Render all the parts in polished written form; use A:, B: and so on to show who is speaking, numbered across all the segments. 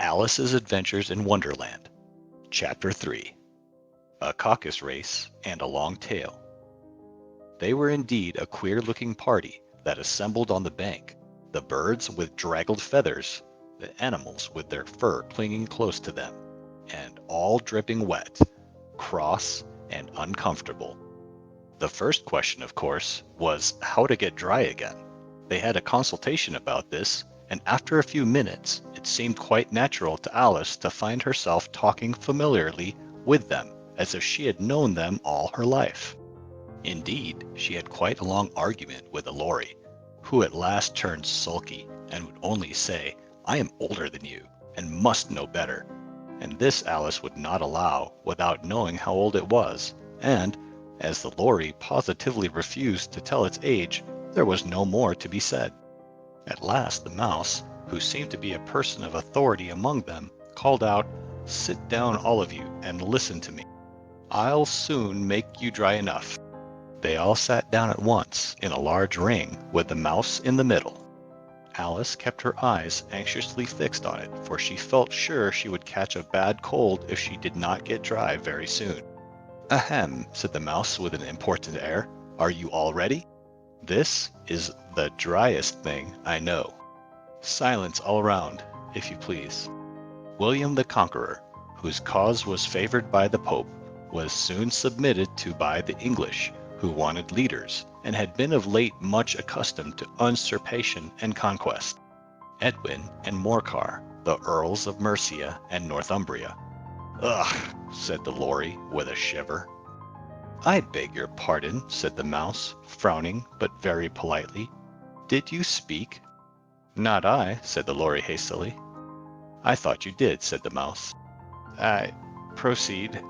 A: Alice's Adventures in Wonderland, Chapter 3, A Caucus Race and a Long Tail. They were indeed a queer-looking party that assembled on the bank, the birds with draggled feathers, the animals with their fur clinging close to them, and all dripping wet, cross, and uncomfortable. The first question, of course, was how to get dry again. They had a consultation about this, and after a few minutes, it seemed quite natural to Alice to find herself talking familiarly with them, as if she had known them all her life. Indeed, she had quite a long argument with Laurie, who at last turned sulky and would only say, "I am older than you, and must know better." And this Alice would not allow without knowing how old it was, and, as the Laurie positively refused to tell its age, there was no more to be said. At last the mouse, who seemed to be a person of authority among them, called out, "Sit down all of you and listen to me. I'll soon make you dry enough." They all sat down at once in a large ring with the mouse in the middle. Alice kept her eyes anxiously fixed on it, for she felt sure she would catch a bad cold if she did not get dry very soon. "Ahem," said the mouse with an important air. "Are you all ready? This is the driest thing I know. Silence all around, if you please." William the Conqueror, whose cause was favored by the Pope, was soon submitted to by the English, who wanted leaders, and had been of late much accustomed to usurpation and conquest. Edwin and Morcar, the Earls of Mercia and Northumbria. "Ugh," said the Laurie with a shiver. "I beg your pardon," said the mouse, frowning, but very politely. "Did you speak?" "Not I," said the Laurie hastily. "I thought you did," said the mouse. Proceed."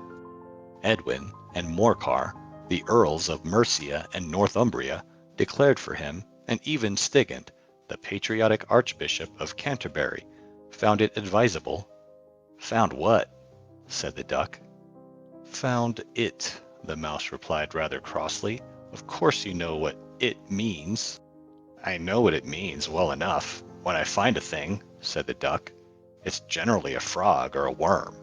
A: Edwin and Morcar, the Earls of Mercia and Northumbria, declared for him, and even Stigand, the patriotic Archbishop of Canterbury, found it advisable. "Found what?" said the duck. "Found it," the mouse replied rather crossly. "Of course you know what it means." "I know what it means well enough. When I find a thing," said the duck, "it's generally a frog or a worm.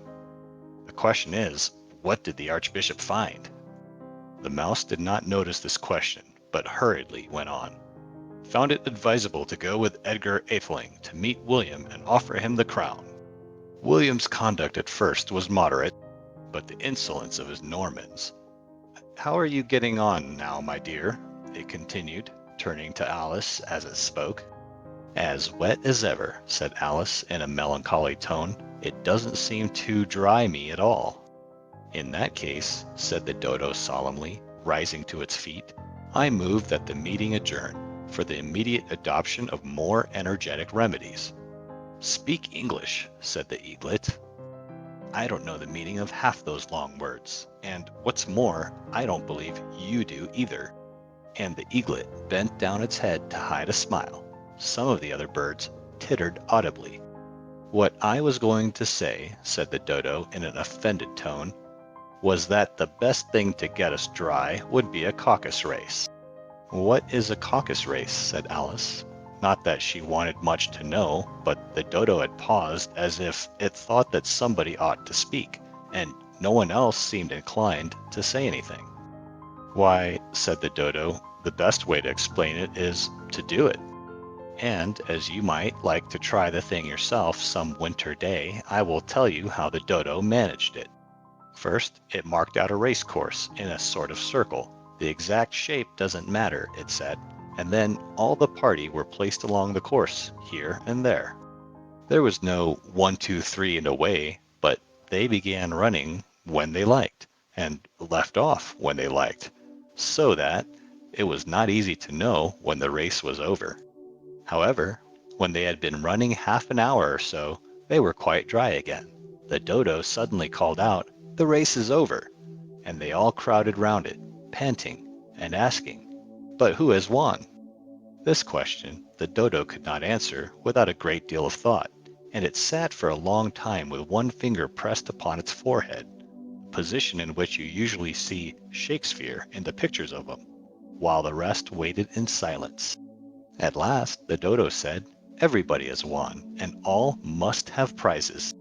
A: The question is, what did the Archbishop find?" The mouse did not notice this question, but hurriedly went on. "Found it advisable to go with Edgar Atheling to meet William and offer him the crown. William's conduct at first was moderate, but the insolence of his Normans. How are you getting on now, my dear?" it continued, turning to Alice as it spoke. "As wet as ever," said Alice in a melancholy tone. "It doesn't seem to dry me at all." "In that case," said the dodo solemnly, rising to its feet, "I move that the meeting adjourn, for the immediate adoption of more energetic remedies." "Speak English," said the eaglet. "I don't know the meaning of half those long words, and what's more, I don't believe you do either." And the eaglet bent down its head to hide a smile. Some of the other birds tittered audibly. "What I was going to say," said the dodo in an offended tone, "was that the best thing to get us dry would be a caucus race." "What is a caucus race?" said Alice. Not that she wanted much to know, but the dodo had paused as if it thought that somebody ought to speak, and no one else seemed inclined to say anything. "Why," said the dodo, "the best way to explain it is to do it. And as you might like to try the thing yourself some winter day, I will tell you how the dodo managed it. First, it marked out a race course in a sort of circle. The exact shape doesn't matter, it said, and then all the party were placed along the course, here and there. There was no 1, 2, 3 and away, but they began running when they liked, and left off when they liked, so that it was not easy to know when the race was over. However, when they had been running half an hour or so, they were quite dry again. The dodo suddenly called out, 'The race is over,' and they all crowded round it, panting and asking, 'But who has won?' This question the dodo could not answer without a great deal of thought, and it sat for a long time with one finger pressed upon its forehead, a position in which you usually see Shakespeare in the pictures of him, while the rest waited in silence. At last the dodo said, Everybody has won, and all must have prizes.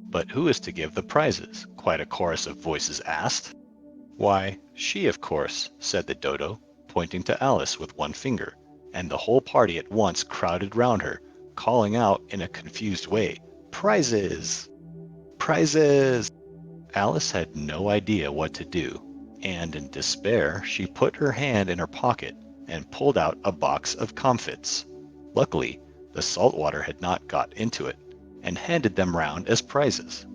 A: But who is to give the prizes? Quite a chorus of voices asked. Why, she, of course, said the dodo, pointing to Alice with one finger, and the whole party at once crowded round her, calling out in a confused way, Prizes! Prizes! Alice had no idea what to do, and in despair she put her hand in her pocket and pulled out a box of comfits. Luckily, the salt water had not got into it, and handed them round as prizes.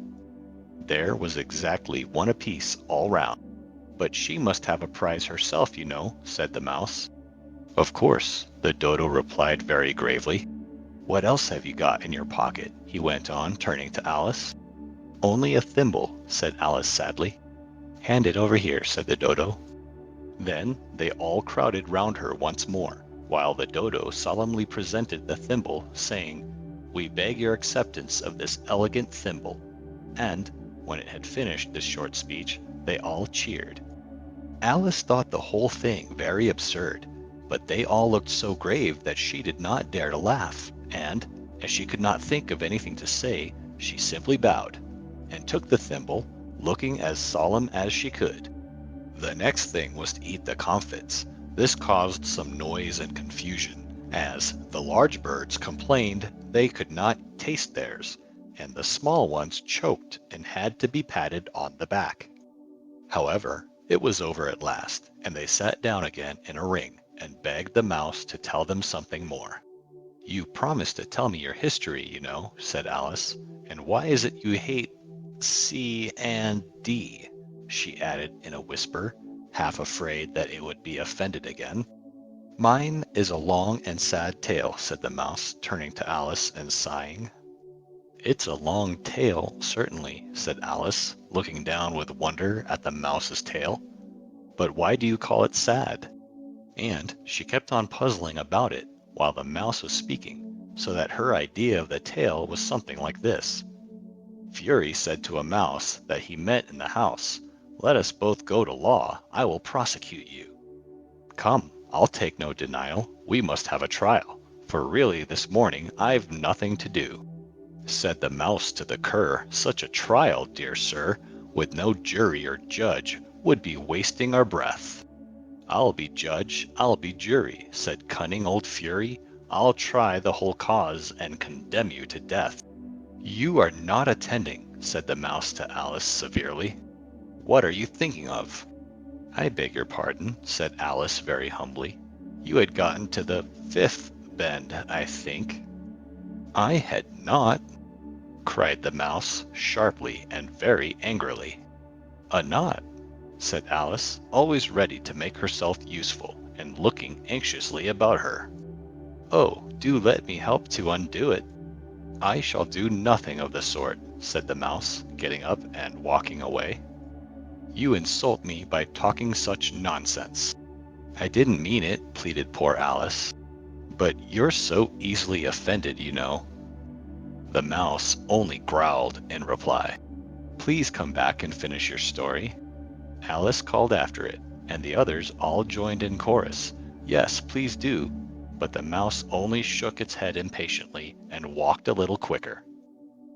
A: There was exactly one apiece all round. But she must have a prize herself, you know, said the mouse. Of course, the dodo replied very gravely. What else have you got in your pocket? He went on, turning to Alice. Only a thimble, said Alice sadly. Hand it over here, said the dodo. Then they all crowded round her once more, while the dodo solemnly presented the thimble, saying, We beg your acceptance of this elegant thimble. And, when it had finished this short speech, they all cheered. Alice thought the whole thing very absurd, but they all looked so grave that she did not dare to laugh, and, as she could not think of anything to say, she simply bowed, and took the thimble, looking as solemn as she could. The next thing was to eat the comfits. This caused some noise and confusion, as the large birds complained they could not taste theirs, and the small ones choked and had to be patted on the back. However, it was over at last, and they sat down again in a ring and begged the mouse to tell them something more. You promised to tell me your history, you know, said Alice, and why is it you hate C and D? She added in a whisper, half afraid that it would be offended again. Mine is a long and sad tale, said the mouse, turning to Alice and sighing. It's a long tail, certainly, said Alice, looking down with wonder at the mouse's tail. But why do you call it sad? And she kept on puzzling about it while the mouse was speaking, so that her idea of the tale was something like this. Fury said to a mouse that he met in the house, Let us both go to law, I will prosecute you. Come, I'll take no denial, we must have a trial, for really this morning I've nothing to do. Said the mouse to the cur, Such a trial, dear sir, with no jury or judge, would be wasting our breath. I'll be judge, I'll be jury, said cunning old Fury. I'll try the whole cause and condemn you to death. You are not attending, said the mouse to Alice severely. What are you thinking of? I beg your pardon, said Alice very humbly. You had gotten to the fifth bend, I think. I had not, cried the mouse, sharply and very angrily. A knot, said Alice, always ready to make herself useful, and looking anxiously about her. Oh, do let me help to undo it. I shall do nothing of the sort, said the mouse, getting up and walking away. You insult me by talking such nonsense. I didn't mean it, pleaded poor Alice. But you're so easily offended, you know. The mouse only growled in reply. Please come back and finish your story. Alice called after it, and the others all joined in chorus. Yes, please do. But the mouse only shook its head impatiently and walked a little quicker.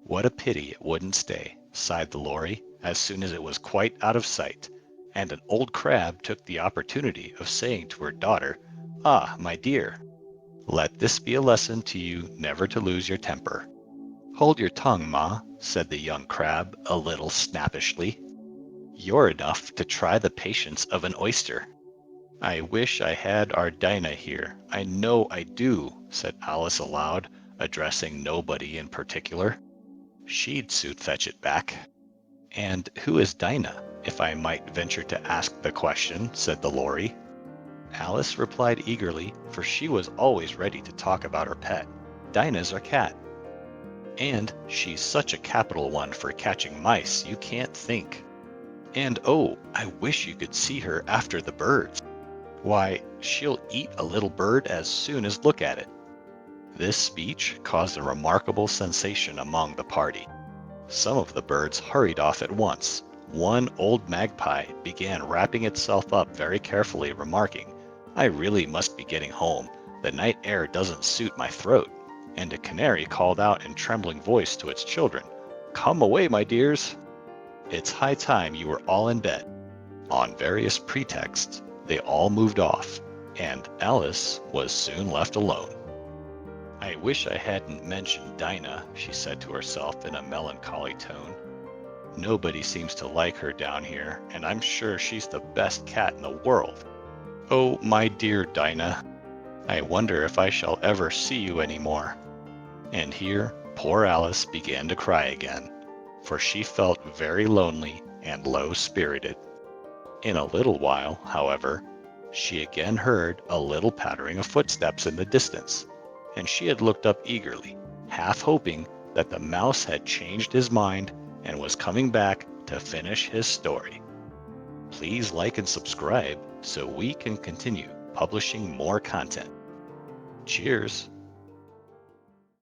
A: What a pity it wouldn't stay, sighed the lory, as soon as it was quite out of sight, and an old crab took the opportunity of saying to her daughter, Ah, my dear, let this be a lesson to you never to lose your temper. Hold your tongue, Ma, said the young crab a little snappishly. You're enough to try the patience of an oyster. I wish I had our Dinah here. I know I do, said Alice aloud, addressing nobody in particular. She'd soon fetch it back. And who is Dinah, if I might venture to ask the question, said the lory. Alice replied eagerly, for she was always ready to talk about her pet. Dinah's our cat. And she's such a capital one for catching mice, you can't think. And oh, I wish you could see her after the birds. Why, she'll eat a little bird as soon as look at it. This speech caused a remarkable sensation among the party. Some of the birds hurried off at once. One old magpie began wrapping itself up very carefully, remarking, I really must be getting home. The night air doesn't suit my throat. and a canary called out in trembling voice to its children, "Come away, my dears! It's high time you were all in bed." On various pretexts, they all moved off, and Alice was soon left alone. "I wish I hadn't mentioned Dinah," she said to herself in a melancholy tone. "Nobody seems to like her down here, and I'm sure she's the best cat in the world. Oh, my dear Dinah, I wonder if I shall ever see you any more." And here poor Alice began to cry again, for she felt very lonely and low-spirited. In a little while, however, she again heard a little pattering of footsteps in the distance, and she had looked up eagerly, half hoping that the mouse had changed his mind and was coming back to finish his story. Please like and subscribe so we can continue publishing more content. Cheers!